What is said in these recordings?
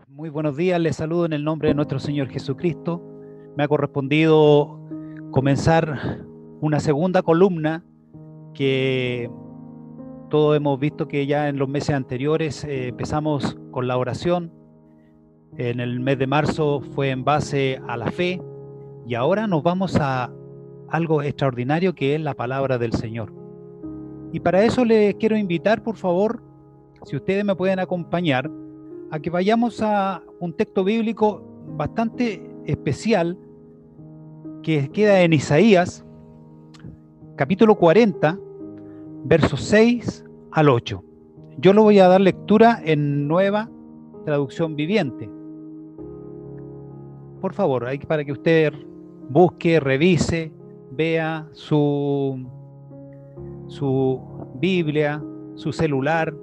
Muy buenos días, les saludo en el nombre de nuestro Señor Jesucristo. Me ha correspondido comenzar una segunda columna que todos hemos visto que ya en los meses anteriores empezamos con la oración. En el mes de marzo fue en base a la fe y ahora nos vamos a algo extraordinario que es la palabra del Señor. Y para eso les quiero invitar, por favor, si ustedes me pueden acompañar, a que vayamos a un texto bíblico bastante especial que queda en Isaías, capítulo 40, versos 6 al 8. Yo lo voy a dar lectura en Nueva Traducción Viviente. Por favor, para que usted busque, revise, vea su Biblia, su celular.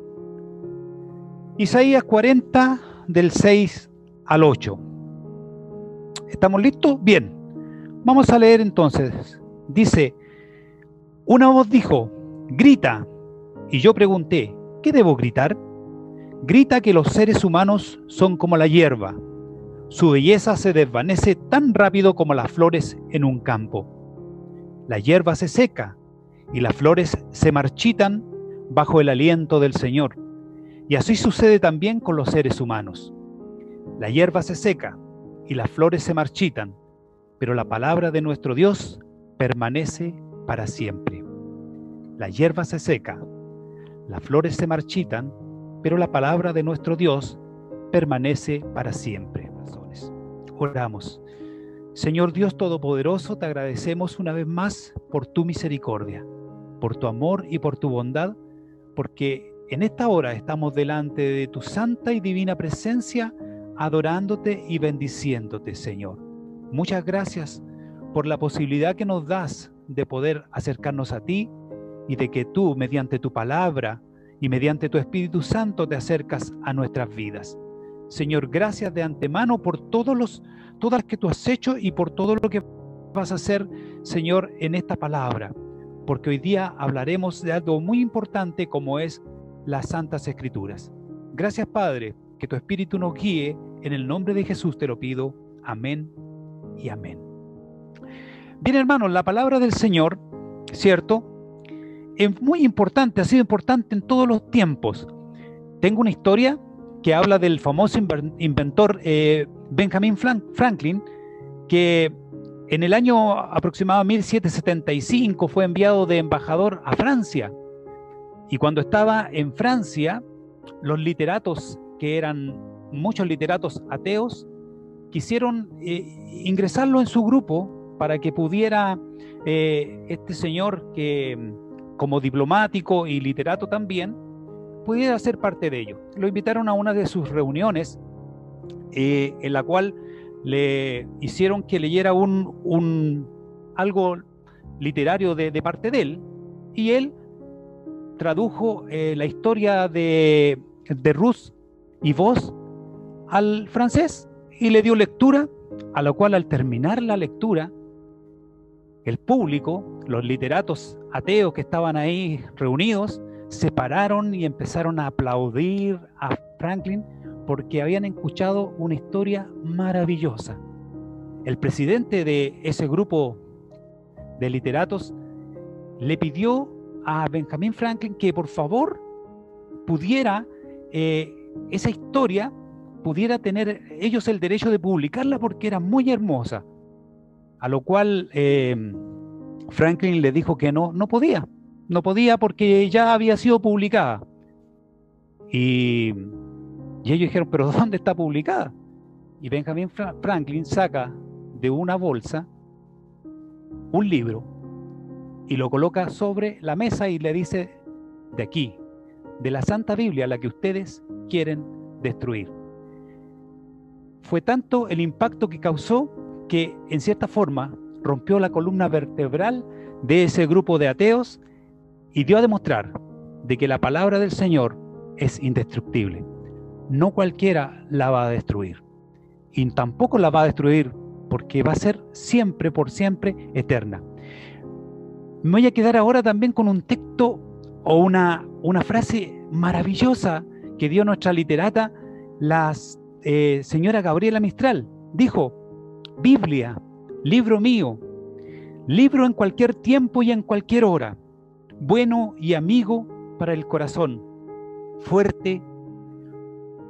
Isaías 40, del 6 al 8. ¿Estamos listos? Bien. Vamos a leer entonces. Dice, una voz dijo, grita. Y yo pregunté, ¿qué debo gritar? Grita que los seres humanos son como la hierba. Su belleza se desvanece tan rápido como las flores en un campo. La hierba se seca y las flores se marchitan bajo el aliento del Señor. Y así sucede también con los seres humanos. La hierba se seca y las flores se marchitan, pero la palabra de nuestro Dios permanece para siempre. La hierba se seca, las flores se marchitan, pero la palabra de nuestro Dios permanece para siempre. Oramos. Señor Dios Todopoderoso, te agradecemos una vez más por tu misericordia, por tu amor y por tu bondad, porque en esta hora estamos delante de tu santa y divina presencia, adorándote y bendiciéndote, Señor. Muchas gracias por la posibilidad que nos das de poder acercarnos a ti y de que tú, mediante tu palabra y mediante tu Espíritu Santo, te acercas a nuestras vidas. Señor, gracias de antemano por todas las que tú has hecho y por todo lo que vas a hacer, Señor, en esta palabra, porque hoy día hablaremos de algo muy importante como es las Santas Escrituras. Gracias, Padre, que tu Espíritu nos guíe. En el nombre de Jesús te lo pido. Amén y amén. Bien, hermanos, la palabra del Señor, ¿cierto? Es muy importante, ha sido importante en todos los tiempos. Tengo una historia que habla del famoso inventor Benjamin Franklin, que en el año aproximado 1775 fue enviado de embajador a Francia. Y cuando estaba en Francia, los literatos, que eran muchos literatos ateos, quisieron ingresarlo en su grupo para que pudiera este señor, que como diplomático y literato también, pudiera ser parte de ello. Lo invitaron a una de sus reuniones, en la cual le hicieron que leyera algo literario de parte de él, y él tradujo la historia de Rus y Vos al francés y le dio lectura, a lo cual al terminar la lectura, el público, los literatos ateos que estaban ahí reunidos, se pararon y empezaron a aplaudir a Franklin porque habían escuchado una historia maravillosa. El presidente de ese grupo de literatos le pidió a Benjamin Franklin que por favor pudiera esa historia, pudiera tener ellos el derecho de publicarla porque era muy hermosa. A lo cual Franklin le dijo que no podía porque ya había sido publicada. Y ellos dijeron, ¿pero dónde está publicada? Y Benjamin Franklin saca de una bolsa un libro y lo coloca sobre la mesa y le dice, de aquí, de la Santa Biblia, la que ustedes quieren destruir. Fue tanto el impacto que causó que, en cierta forma, rompió la columna vertebral de ese grupo de ateos y dio a demostrar de que la palabra del Señor es indestructible. No cualquiera la va a destruir. Y tampoco la va a destruir porque va a ser siempre, por siempre, eterna. Me voy a quedar ahora también con un texto o una frase maravillosa que dio nuestra literata, las señora Gabriela Mistral, dijo: Biblia, libro mío, libro en cualquier tiempo y en cualquier hora, bueno y amigo para el corazón, fuerte,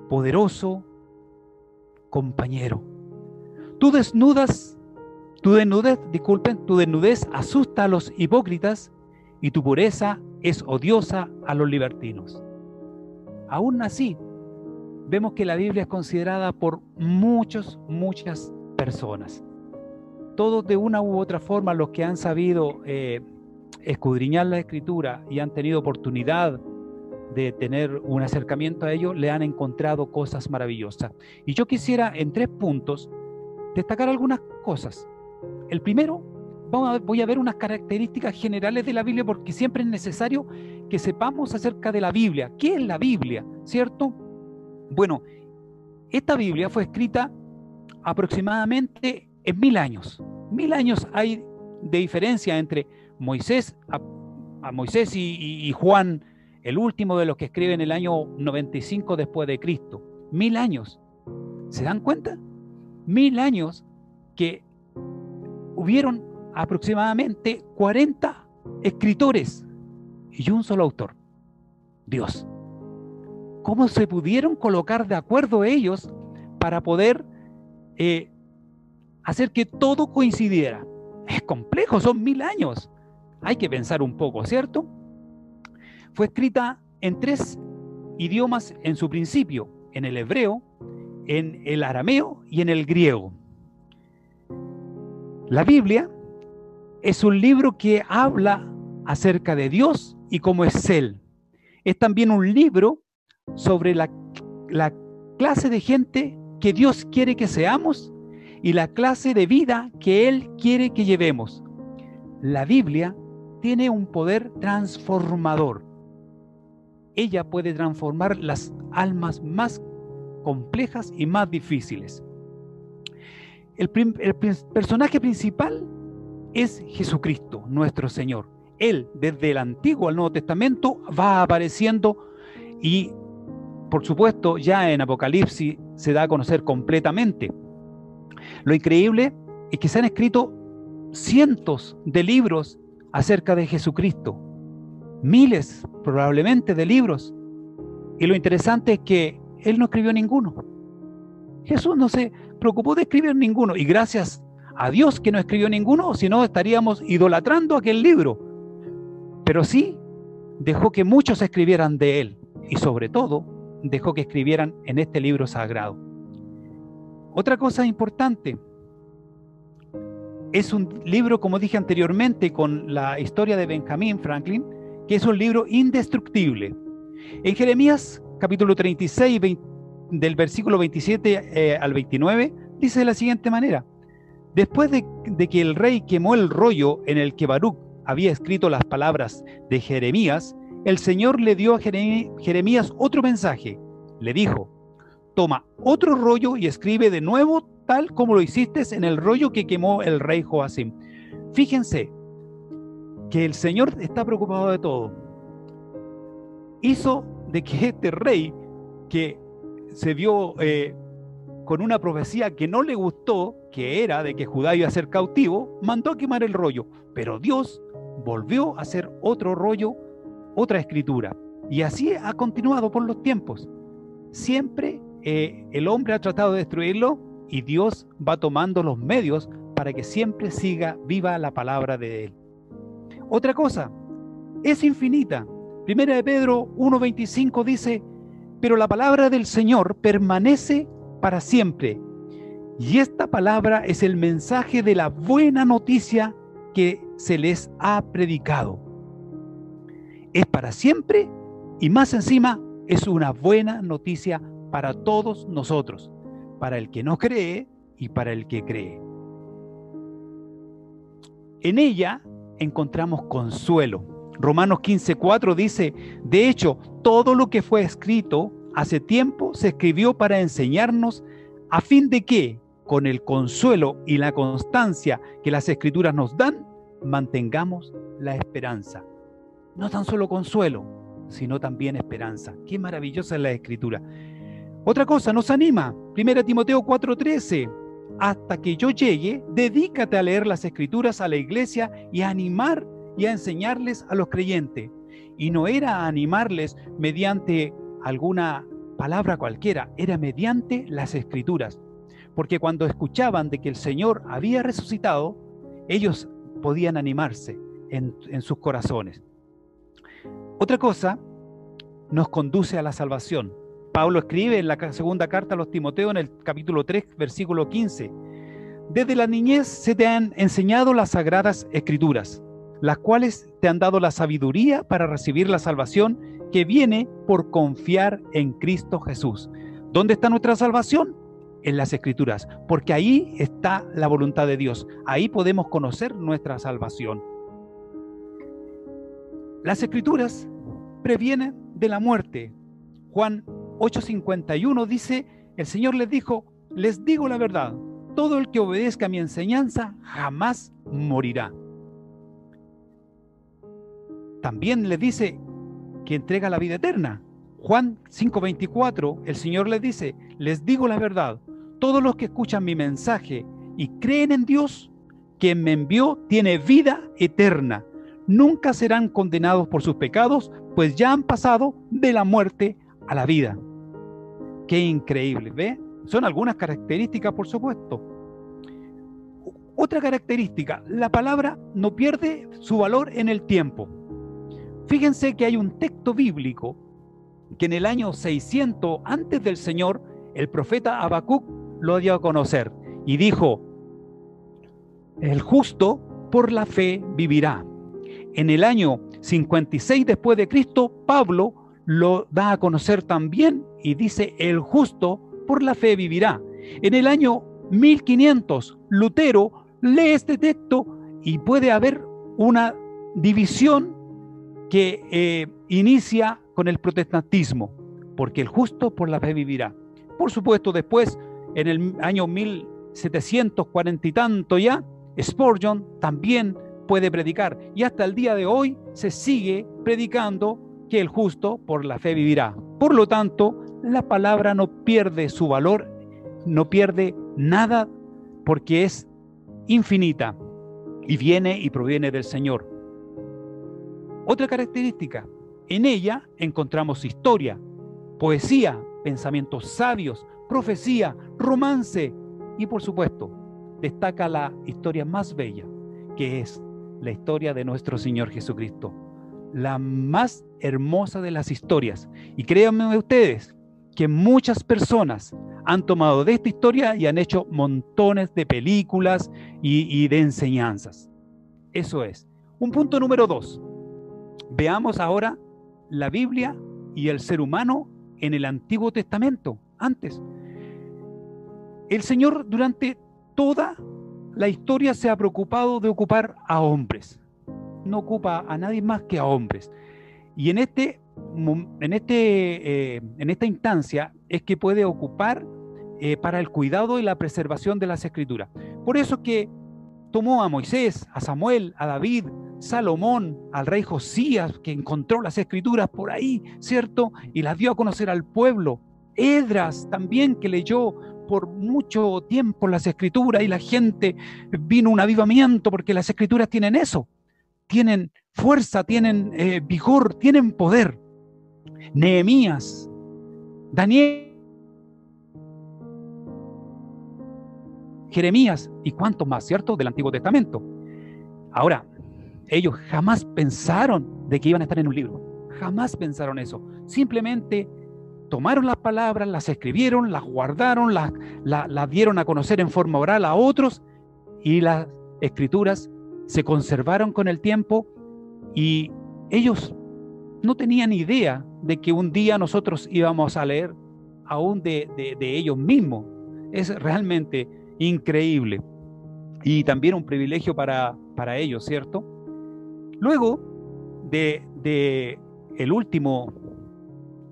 poderoso, compañero. Tu desnudez asusta a los hipócritas y tu pureza es odiosa a los libertinos. Aún así, vemos que la Biblia es considerada por muchas personas. Todos de una u otra forma, los que han sabido escudriñar la Escritura y han tenido oportunidad de tener un acercamiento a ello, le han encontrado cosas maravillosas. Y yo quisiera, en 3 puntos, destacar algunas cosas. El primero, voy a ver unas características generales de la Biblia, porque siempre es necesario que sepamos acerca de la Biblia. ¿Qué es la Biblia? ¿Cierto? Bueno, esta Biblia fue escrita aproximadamente en 1000 años. 1000 años hay de diferencia entre Moisés, a Moisés y Juan, el último de los que escribe en el año 95 después de Cristo. 1000 años. ¿Se dan cuenta? 1000 años que hubieron aproximadamente 40 escritores y un solo autor, Dios. ¿Cómo se pudieron colocar de acuerdo ellos para poder hacer que todo coincidiera? Es complejo, son 1000 años. Hay que pensar un poco, ¿cierto? Fue escrita en 3 idiomas en su principio: en el hebreo, en el arameo y en el griego. La Biblia es un libro que habla acerca de Dios y cómo es Él. Es también un libro sobre la clase de gente que Dios quiere que seamos y la clase de vida que Él quiere que llevemos. La Biblia tiene un poder transformador. Ella puede transformar las almas más complejas y más difíciles. El personaje principal es Jesucristo, nuestro Señor. Él, desde el Antiguo al Nuevo Testamento, va apareciendo y, por supuesto, ya en Apocalipsis se da a conocer completamente. Lo increíble es que se han escrito cientos de libros acerca de Jesucristo, miles probablemente de libros, y lo interesante es que Él no escribió ninguno. Jesús no se preocupó de escribir ninguno, y gracias a Dios que no escribió ninguno, si no estaríamos idolatrando aquel libro. Pero sí dejó que muchos escribieran de Él, y sobre todo dejó que escribieran en este libro sagrado. Otra cosa importante, es un libro, como dije anteriormente, con la historia de Benjamin Franklin, que es un libro indestructible. En Jeremías capítulo 36, del versículo 27 al 29, dice de la siguiente manera: después de que el rey quemó el rollo en el que Baruch había escrito las palabras de Jeremías, el Señor le dio a Jeremías otro mensaje. Le dijo: toma otro rollo y escribe de nuevo tal como lo hiciste en el rollo que quemó el rey Joacim. Fíjense que el Señor está preocupado de todo. Hizo de que este rey, que se vio con una profecía que no le gustó, que era de que Judá iba a ser cautivo, mandó a quemar el rollo. Pero Dios volvió a hacer otro rollo, otra escritura. Y así ha continuado por los tiempos. Siempre el hombre ha tratado de destruirlo y Dios va tomando los medios para que siempre siga viva la palabra de Él. Otra cosa, es infinita. Primera de Pedro 1:25 dice: pero la palabra del Señor permanece para siempre. Y esta palabra es el mensaje de la buena noticia que se les ha predicado. Es para siempre y más encima es una buena noticia para todos nosotros, para el que no cree y para el que cree. En ella encontramos consuelo. Romanos 15:4 dice: de hecho, todo lo que fue escrito hace tiempo se escribió para enseñarnos, a fin de que, con el consuelo y la constancia que las Escrituras nos dan, mantengamos la esperanza. No tan solo consuelo, sino también esperanza. Qué maravillosa es la Escritura. Otra cosa, nos anima. 1 Timoteo 4:13. Hasta que yo llegue, dedícate a leer las Escrituras a la iglesia y a animar y a enseñarles a los creyentes. Y no era animarles mediante alguna palabra cualquiera, era mediante las Escrituras. Porque cuando escuchaban de que el Señor había resucitado, ellos podían animarse en sus corazones. Otra cosa nos conduce a la salvación. Pablo escribe en la segunda carta a los Timoteos, en el capítulo 3, versículo 15. Desde la niñez se te han enseñado las sagradas Escrituras, las cuales te han dado la sabiduría para recibir la salvación que viene por confiar en Cristo Jesús. ¿Dónde está nuestra salvación? En las Escrituras, porque ahí está la voluntad de Dios. Ahí podemos conocer nuestra salvación. Las Escrituras previenen de la muerte. Juan 8:51 dice, el Señor les dijo, les digo la verdad, todo el que obedezca a mi enseñanza jamás morirá. También les dice que entrega la vida eterna. Juan 5:24, el Señor les dice, les digo la verdad, todos los que escuchan mi mensaje y creen en Dios, quien me envió, tiene vida eterna. Nunca serán condenados por sus pecados, pues ya han pasado de la muerte a la vida. Qué increíble, ¿ve? Son algunas características, por supuesto. Otra característica, la palabra no pierde su valor en el tiempo. Fíjense que hay un texto bíblico que en el año 600 antes del Señor, el profeta Habacuc lo dio a conocer y dijo, el justo por la fe vivirá. En el año 56 después de Cristo, Pablo lo da a conocer también y dice, el justo por la fe vivirá. En el año 1500, Lutero lee este texto y puede haber una división que inicia con el protestantismo, porque el justo por la fe vivirá. Por supuesto, después, en el año 1740 y tanto ya, Spurgeon también puede predicar, y hasta el día de hoy se sigue predicando que el justo por la fe vivirá. Por lo tanto, la palabra no pierde su valor, no pierde nada, porque es infinita y viene y proviene del Señor. Otra característica, en ella encontramos historia, poesía, pensamientos sabios, profecía, romance y, por supuesto, destaca la historia más bella, que es la historia de nuestro Señor Jesucristo, la más hermosa de las historias. Y créanme ustedes que muchas personas han tomado de esta historia y han hecho montones de películas y de enseñanzas. Eso es. Un punto número 2. Veamos ahora la Biblia y el ser humano en el Antiguo Testamento. Antes, el Señor durante toda la historia se ha preocupado de ocupar a hombres. No ocupa a nadie más que a hombres. Y en esta instancia es que puede ocupar para el cuidado y la preservación de las Escrituras. Por eso que tomó a Moisés, a Samuel, a David, Salomón, al rey Josías, que encontró las Escrituras por ahí, ¿cierto? Y las dio a conocer al pueblo. Esdras también, que leyó por mucho tiempo las Escrituras y la gente vino un avivamiento, porque las Escrituras tienen eso, tienen fuerza, tienen vigor, tienen poder. Nehemías, Daniel, Jeremías y cuántos más, ¿cierto?, del Antiguo Testamento. Ahora, ellos jamás pensaron de que iban a estar en un libro, jamás pensaron eso, simplemente tomaron las palabras, las escribieron, las guardaron, las dieron a conocer en forma oral a otros, y las Escrituras se conservaron con el tiempo, y ellos no tenían idea de que un día nosotros íbamos a leer aún de ellos mismos. Es realmente increíble y también un privilegio para ellos, ¿cierto? Luego de el último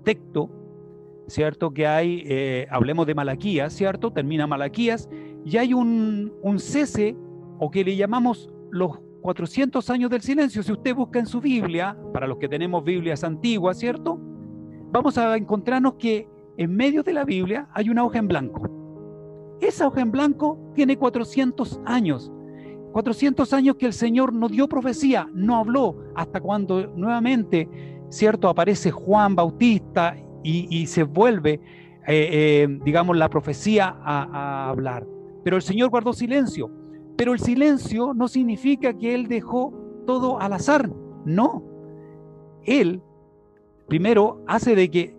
texto, ¿cierto?, que hay, hablemos de Malaquías, ¿cierto? Termina Malaquías y hay un cese, o que le llamamos los 400 años del silencio. Si usted busca en su Biblia, para los que tenemos Biblias antiguas, ¿cierto?, vamos a encontrarnos que en medio de la Biblia hay una hoja en blanco. Esa hoja en blanco tiene 400 años. 400 años que el Señor no dio profecía, no habló, hasta cuando nuevamente, ¿cierto?, aparece Juan Bautista y se vuelve, digamos, la profecía a hablar. Pero el Señor guardó silencio. Pero el silencio no significa que Él dejó todo al azar. No. Él, primero, hace de que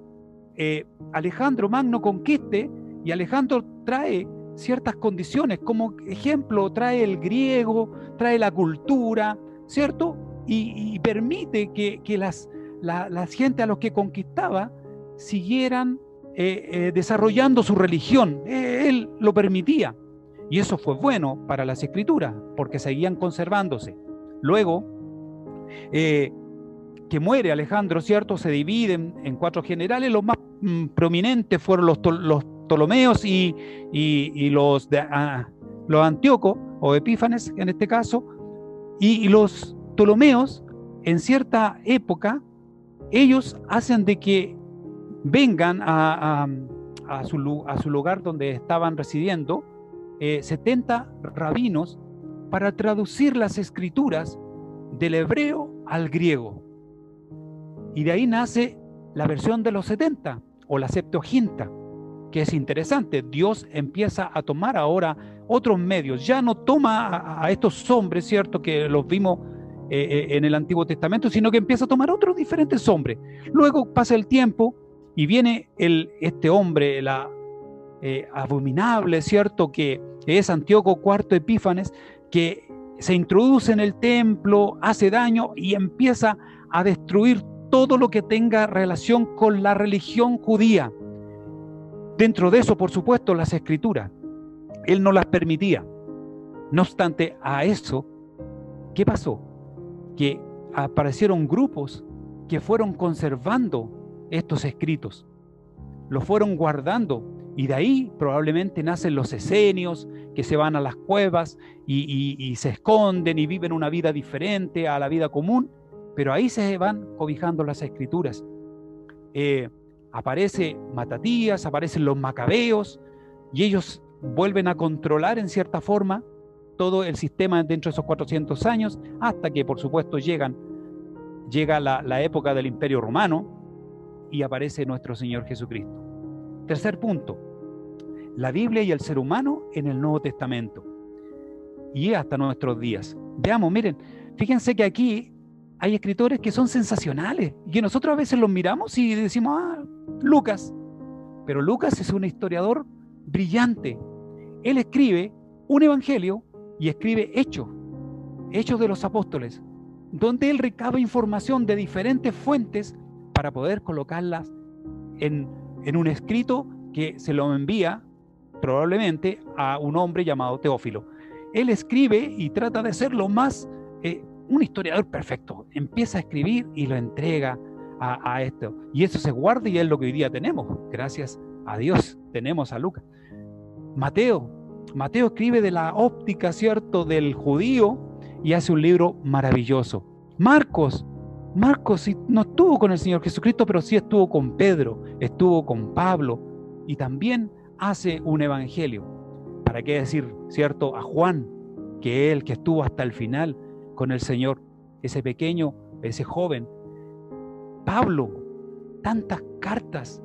Alejandro Magno conquiste, y Alejandro trae ciertas condiciones, como ejemplo trae el griego, trae la cultura, ¿cierto? Y permite que la gente a los que conquistaba siguieran desarrollando su religión. Él lo permitía, y eso fue bueno para las escrituras, porque seguían conservándose. Luego, que muere Alejandro, ¿cierto?, se dividen en 4 generales. Los más prominentes fueron los Ptolomeos y los Antíocos, o Epífanes en este caso. Y los Ptolomeos, en cierta época, ellos hacen de que vengan a su lugar donde estaban residiendo 70 rabinos para traducir las escrituras del hebreo al griego. Y de ahí nace la versión de los 70, o la Septuaginta, que es interesante. Dios empieza a tomar ahora otros medios. Ya no toma a estos hombres, ¿cierto?, que los vimos en el Antiguo Testamento, sino que empieza a tomar otros diferentes hombres. Luego pasa el tiempo y viene este hombre, abominable, ¿cierto?, que es Antíoco IV Epífanes, que se introduce en el templo, hace daño y empieza a destruir todo lo que tenga relación con la religión judía. Dentro de eso, por supuesto, las escrituras. Él no las permitía. No obstante a eso, ¿qué pasó? Que aparecieron grupos que fueron conservando estos escritos, los fueron guardando, y de ahí probablemente nacen los esenios, que se van a las cuevas y se esconden y viven una vida diferente a la vida común, pero ahí se van cobijando las escrituras. Aparece Matatías, aparecen los macabeos, y ellos vuelven a controlar en cierta forma todo el sistema dentro de esos 400 años, hasta que por supuesto llega la época del Imperio Romano y aparece nuestro Señor Jesucristo. Tercer punto, la Biblia y el ser humano en el Nuevo Testamento y hasta nuestros días. Veamos, miren, fíjense que aquí hay escritores que son sensacionales y que nosotros a veces los miramos y decimos, Lucas. Pero Lucas es un historiador brillante. Él escribe un evangelio y escribe hechos de los apóstoles, donde él recaba información de diferentes fuentes para poder colocarlas en un escrito que se lo envía probablemente a un hombre llamado Teófilo. Él escribe y trata de ser lo más, un historiador perfecto. Empieza a escribir y lo entrega a esto. Y eso se guarda y es lo que hoy día tenemos. Gracias a Dios tenemos a Lucas. Mateo escribe de la óptica, ¿cierto?, del judío y hace un libro maravilloso. Marcos no estuvo con el Señor Jesucristo, pero sí estuvo con Pedro, estuvo con Pablo y también hace un evangelio. ¿Para qué decir, cierto, a Juan, que es el que estuvo hasta el final con el Señor, ese pequeño, ese joven? Pablo, tantas cartas.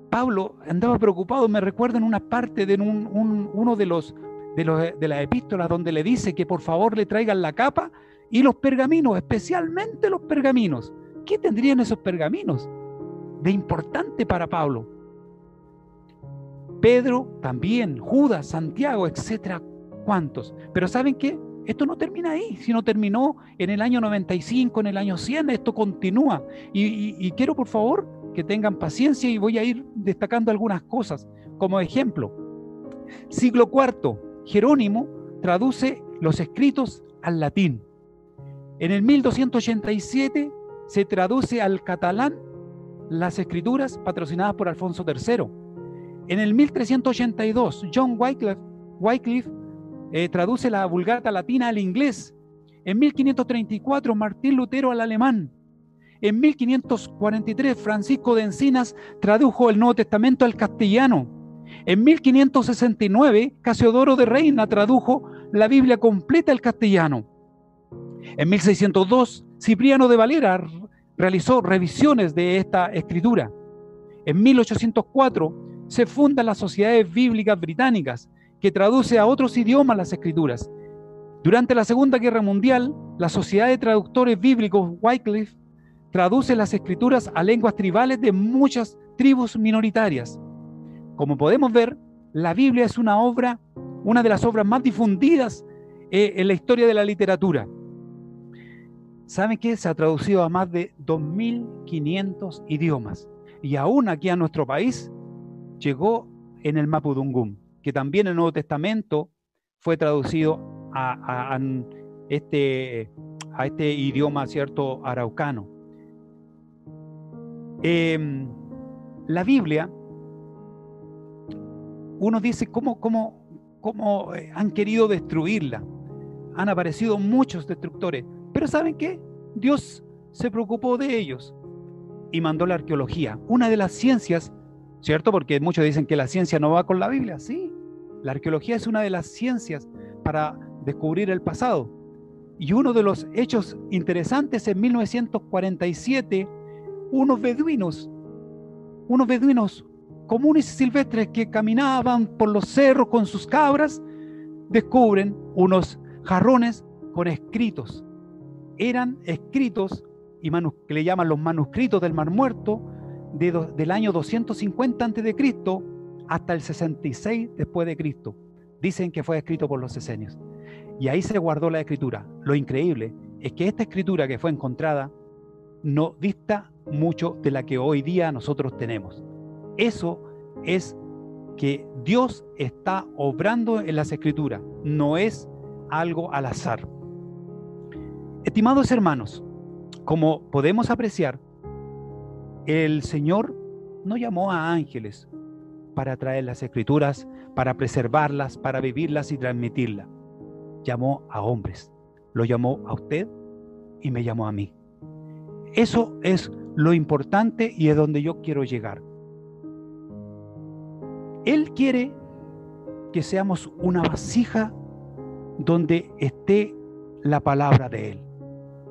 Pablo andaba preocupado, me recuerdo en una parte de uno de las epístolas donde le dice que por favor le traigan la capa y los pergaminos, especialmente los pergaminos. ¿Qué tendrían esos pergaminos de importante para Pablo? Pedro también, Judas, Santiago, etcétera, ¿cuántos? Pero ¿saben qué? Esto no termina ahí, sino terminó en el año 95, en el año 100, esto continúa. Y quiero, por favor, que tengan paciencia y voy a ir destacando algunas cosas. Como ejemplo, siglo IV, Jerónimo traduce los escritos al latín. En el 1287 se traduce al catalán las escrituras patrocinadas por Alfonso III. En el 1382, John Wycliffe traduce la Vulgata latina al inglés. En 1534, Martín Lutero al alemán. En 1543, Francisco de Encinas tradujo el Nuevo Testamento al castellano. En 1569, Casiodoro de Reina tradujo la Biblia completa al castellano. En 1602, Cipriano de Valera realizó revisiones de esta escritura. En 1804, se fundan las Sociedades Bíblicas Británicas, que traduce a otros idiomas las escrituras. Durante la Segunda Guerra Mundial, la Sociedad de Traductores Bíblicos Wycliffe traduce las escrituras a lenguas tribales de muchas tribus minoritarias. Como podemos ver, la Biblia es una de las obras más difundidas en la historia de la literatura. ¿Saben qué? Se ha traducido a más de 2.500 idiomas. Y aún aquí a nuestro país llegó en el Mapudungún, que también el Nuevo Testamento fue traducido a este idioma, ¿cierto?, araucano. La Biblia, uno dice cómo han querido destruirla. Han aparecido muchos destructores, pero ¿saben qué? Dios se preocupó de ellos y mandó la arqueología, una de las ciencias, ¿cierto? Porque muchos dicen que la ciencia no va con la Biblia. Sí, la arqueología es una de las ciencias para descubrir el pasado. Y uno de los hechos interesantes, en 1947, unos beduinos comunes y silvestres que caminaban por los cerros con sus cabras, descubren unos jarrones con escritos. Eran escritos que le llaman los manuscritos del Mar Muerto del año 250 a.C. hasta el 66 después de Cristo. Dicen que fue escrito por los esenios. Y ahí se guardó la escritura. Lo increíble es que esta escritura que fue encontrada no dista mucho de la que hoy día nosotros tenemos. Eso es que Dios está obrando en las escrituras, no es algo al azar. Estimados hermanos, como podemos apreciar, el Señor no llamó a ángeles para traer las escrituras, para preservarlas, para vivirlas y transmitirlas. Llamó a hombres, lo llamó a usted y me llamó a mí. Eso es lo importante y es donde yo quiero llegar. Él quiere que seamos una vasija donde esté la palabra de Él.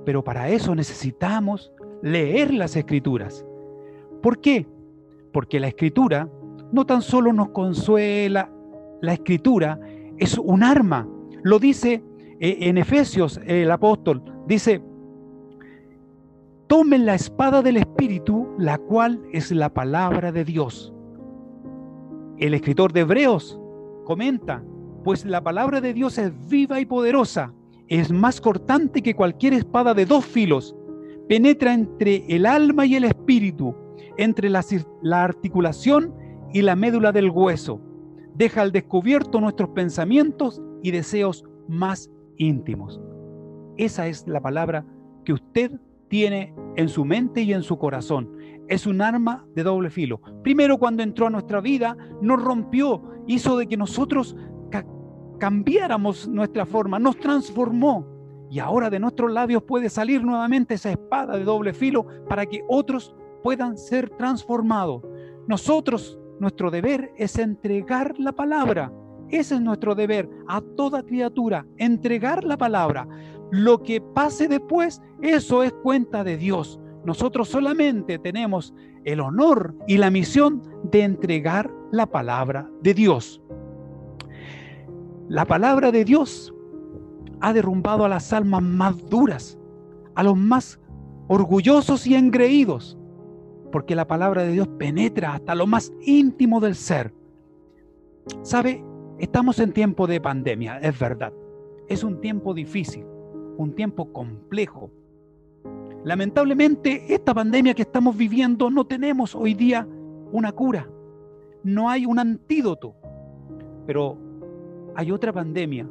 Pero para eso necesitamos leer las Escrituras. ¿Por qué? Porque la Escritura no tan solo nos consuela, la Escritura es un arma. Lo dice en Efesios el apóstol, dice: tomen la espada del Espíritu, la cual es la palabra de Dios. El escritor de Hebreos comenta: pues la palabra de Dios es viva y poderosa, es más cortante que cualquier espada de dos filos, penetra entre el alma y el espíritu, entre la articulación y la médula del hueso, deja al descubierto nuestros pensamientos y deseos más íntimos. Esa es la palabra que usted tiene en su mente y en su corazón. Es un arma de doble filo. Primero, cuando entró a nuestra vida, nos rompió, hizo de que nosotros cambiáramos nuestra forma, nos transformó. Y ahora de nuestros labios puede salir nuevamente esa espada de doble filo para que otros puedan ser transformados. Nosotros, nuestro deber es entregar la palabra. Ese es nuestro deber a toda criatura, entregar la palabra. Lo que pase después, eso es cuenta de Dios. Nosotros solamente tenemos el honor y la misión de entregar la palabra de Dios. La palabra de Dios ha derrumbado a las almas más duras, a los más orgullosos y engreídos, porque la palabra de Dios penetra hasta lo más íntimo del ser. ¿Sabe? Estamos en tiempo de pandemia, es verdad. Es un tiempo difícil, un tiempo complejo. Lamentablemente, esta pandemia que estamos viviendo, no tenemos hoy día una cura. No hay un antídoto. Pero hay otra pandemia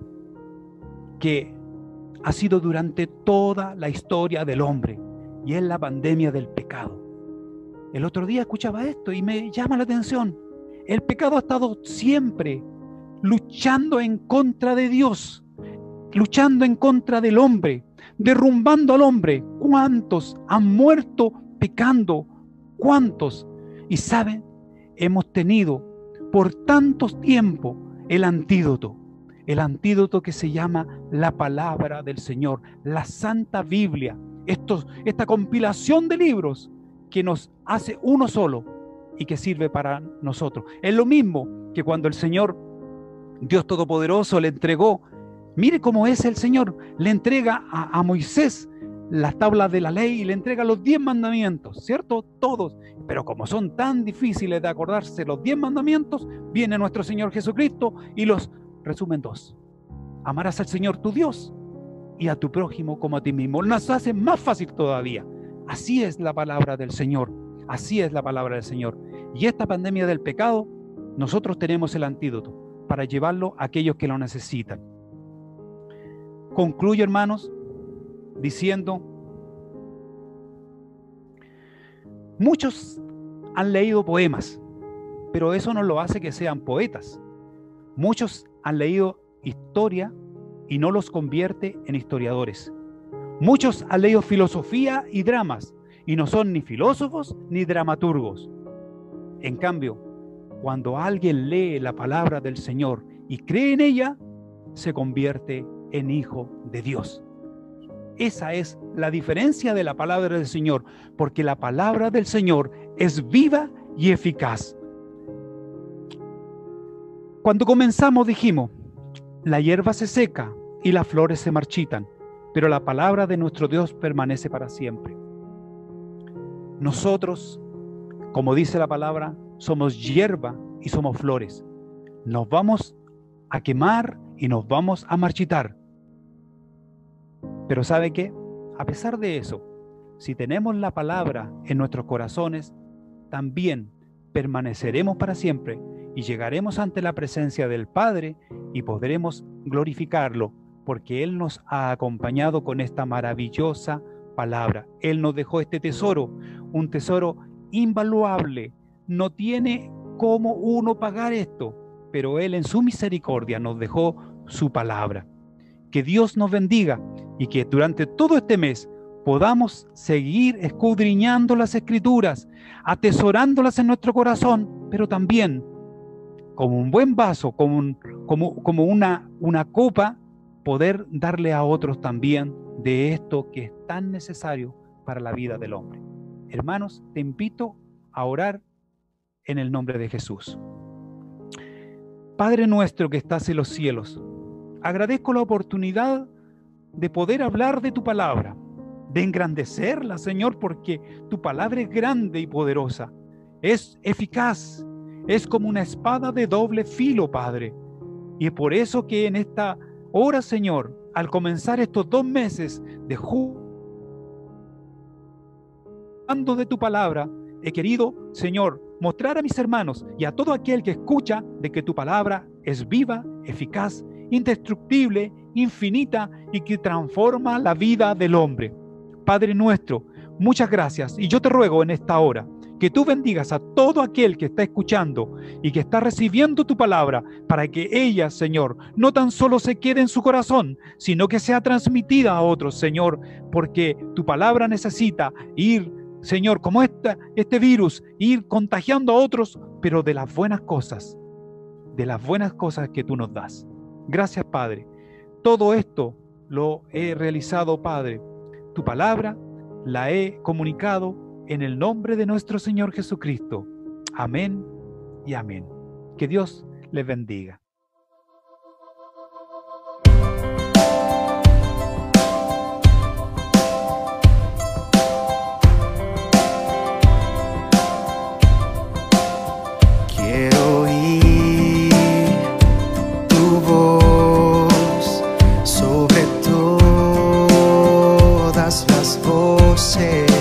que ha sido durante toda la historia del hombre, y es la pandemia del pecado. El otro día escuchaba esto y me llama la atención. El pecado ha estado siempre luchando en contra de Dios, luchando en contra del hombre, derrumbando al hombre. ¿Cuántos han muerto pecando? ¿Cuántos? Y saben, hemos tenido por tantos tiempos el antídoto que se llama la palabra del Señor, la Santa Biblia, esta compilación de libros que nos hace uno solo y que sirve para nosotros. Es lo mismo que cuando el Señor, Dios Todopoderoso, le entregó, mire cómo es el Señor, le entrega a Moisés las tablas de la ley y le entrega los 10 mandamientos, ¿cierto? Todos. Pero como son tan difíciles de acordarse los 10 mandamientos, viene nuestro Señor Jesucristo y los resume en 2. Amarás al Señor tu Dios y a tu prójimo como a ti mismo. Nos hace más fácil todavía. Así es la palabra del Señor. Así es la palabra del Señor. Y esta pandemia del pecado, nosotros tenemos el antídoto para llevarlo a aquellos que lo necesitan. Concluyo, hermanos, diciendo, muchos han leído poemas, pero eso no lo hace que sean poetas. Muchos han leído historia y no los convierte en historiadores. Muchos han leído filosofía y dramas y no son ni filósofos ni dramaturgos. En cambio, cuando alguien lee la palabra del Señor y cree en ella, se convierte en hijo de Dios. Esa es la diferencia de la palabra del Señor, porque la palabra del Señor es viva y eficaz. Cuando comenzamos dijimos, la hierba se seca y las flores se marchitan, pero la palabra de nuestro Dios permanece para siempre. Nosotros, como dice la palabra, somos hierba y somos flores. Nos vamos a quemar y nos vamos a marchitar. Pero ¿sabe qué? A pesar de eso, si tenemos la palabra en nuestros corazones, también permaneceremos para siempre y llegaremos ante la presencia del Padre y podremos glorificarlo, porque Él nos ha acompañado con esta maravillosa palabra. Él nos dejó este tesoro, un tesoro invaluable. No tiene cómo uno pagar esto, pero Él en su misericordia nos dejó su palabra. Que Dios nos bendiga y que durante todo este mes podamos seguir escudriñando las Escrituras, atesorándolas en nuestro corazón, pero también como un buen vaso, como una copa, poder darle a otros también de esto que es tan necesario para la vida del hombre. Hermanos, te invito a orar en el nombre de Jesús. Padre nuestro que estás en los cielos, agradezco la oportunidad de poder hablar de tu palabra, de engrandecerla, Señor, porque tu palabra es grande y poderosa, es eficaz, es como una espada de doble filo, Padre. Y es por eso que en esta hora, Señor, al comenzar estos 2 meses de hablando de tu palabra, he querido, Señor, mostrar a mis hermanos y a todo aquel que escucha de que tu palabra es viva, eficaz, indestructible, infinita y que transforma la vida del hombre. Padre nuestro, muchas gracias y yo te ruego en esta hora que tú bendigas a todo aquel que está escuchando y que está recibiendo tu palabra para que ella, Señor, no tan solo se quede en su corazón, sino que sea transmitida a otros, Señor, porque tu palabra necesita ir, Señor, como este virus, ir contagiando a otros, pero de las buenas cosas que tú nos das. Gracias, Padre. Todo esto lo he realizado, Padre. Tu palabra la he comunicado en el nombre de nuestro Señor Jesucristo. Amén y amén. Que Dios les bendiga. Quiero oír tu voz sobre todas las voces,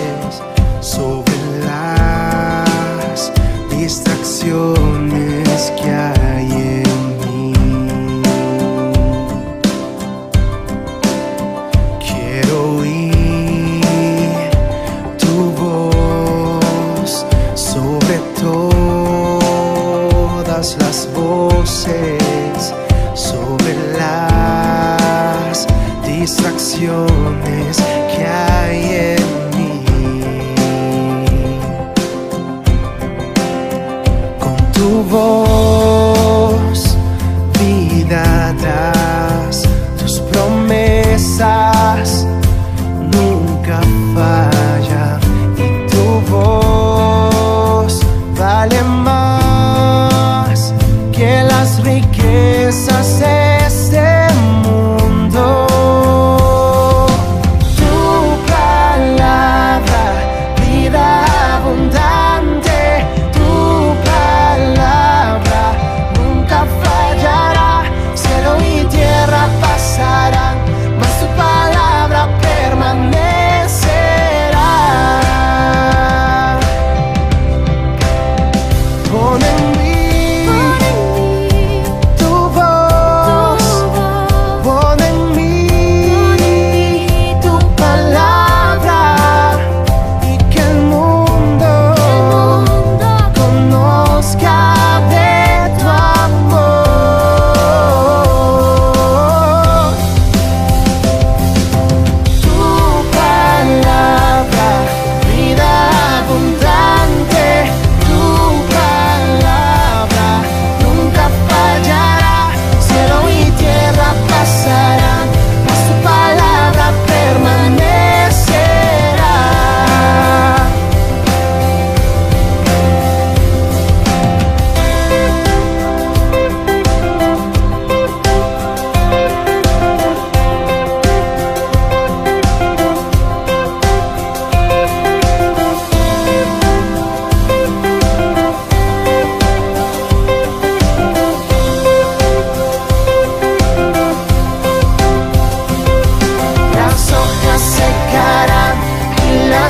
sobre las distracciones que hay en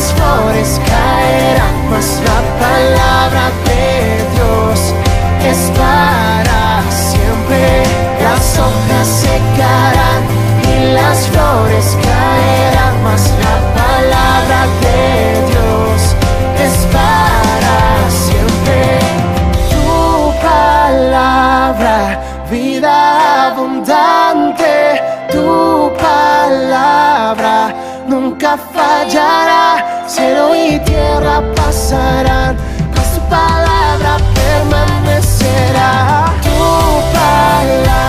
las flores caerán, mas la palabra de Dios es para siempre. Las hojas secarán y las flores caerán, mas la palabra de Dios es para siempre. Tu palabra, vida abundante, tu palabra nunca fallará. Cielo y tierra pasarán, mas tu palabra permanecerá. Tu palabra,